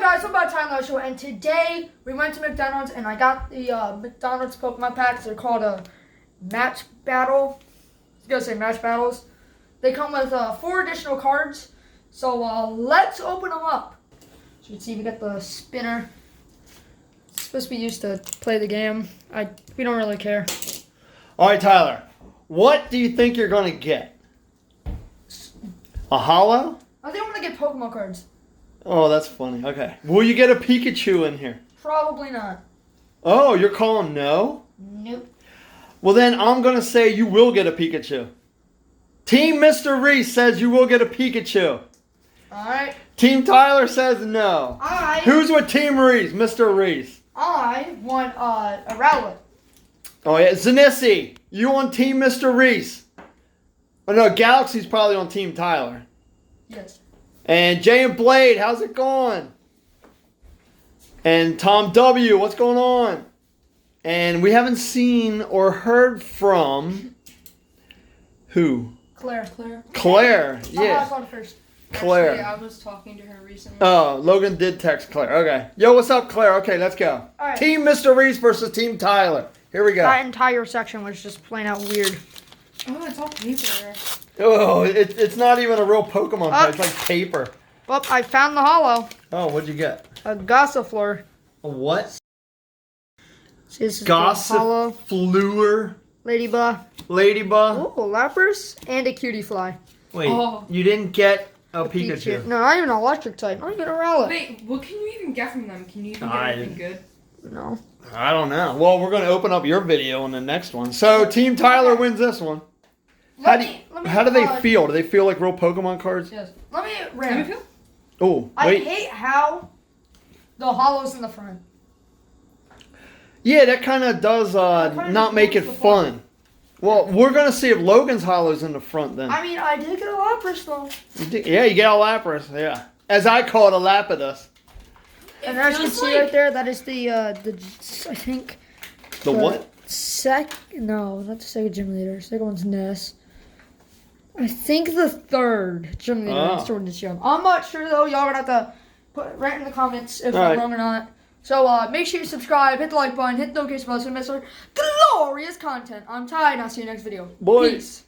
guys, welcome back to Tyler Show, and today we went to McDonald's and I got the McDonald's Pokemon packs. They're called a match battle. I was gonna say match battles. They come with 4 additional cards. So let's open them up. So you can see we got the spinner. It's supposed to be used to play the game. We don't really care. All right, Tyler. What do you think you're gonna get? A holo? I think I'm gonna get Pokemon cards. Oh, that's funny. Okay. Will you get a Pikachu in here? Probably not. Oh, you're calling no? Nope. Well, then I'm going to say you will get a Pikachu. Team Mr. Reese says you will get a Pikachu. Alright. Team Tyler says no. Who's with Team Reese? Mr. Reese. I want a Rowlet. Oh, yeah. Zanissi, you on Team Mr. Reese? Oh, no. Galaxy's probably on Team Tyler. Yes. And Jay and Blade, how's it going? And Tom W, what's going on? And we haven't seen or heard from who? Claire. Claire, yes. I called her first. Claire. Actually, I was talking to her recently. Oh, Logan did text Claire. Okay. Yo, what's up, Claire? Okay, let's go. All right. Team Mr. Reese versus Team Tyler. Here we go. That entire section was just plain out weird. Oh, it's all paper. Oh, it's not even a real Pokemon card. It's like paper. Well, I found the holo. Oh, what'd you get? A Gossifleur. A what? See, this is the holo. Gossifleur. Ladybug. Ladybug. Oh, Lapras. And a Cutie Fly. Wait, you didn't get a Pikachu. No, not even an electric type. Not even a Rowlet. Wait, what can you even get from them? Can you even get anything good? No. I don't know. Well, we're going to open up your video in the next one. So, Team Tyler wins this one. How do they feel? Do they feel like real Pokemon cards? Yes. Let me feel. Oh, I wait. hate how the holo's in the front. Yeah, that kind of does not make it fun. Well, we're going to see if Logan's holo's in the front then. I mean, I did get a Lapras though. Yeah, you get a Lapras, yeah. As I call it, a Lapidus. And as you can see right there, that is the I think. The what? No, not the second gym leader. Second one's Ness. I think the third gym leader in Sword and Shield. I'm not sure though. Y'all gonna have to put right in the comments if I'm wrong or not. So make sure you subscribe, hit the like button, hit the notification bell so you don't miss our glorious content. I'm Ty, and I'll see you next video. Boys. Peace.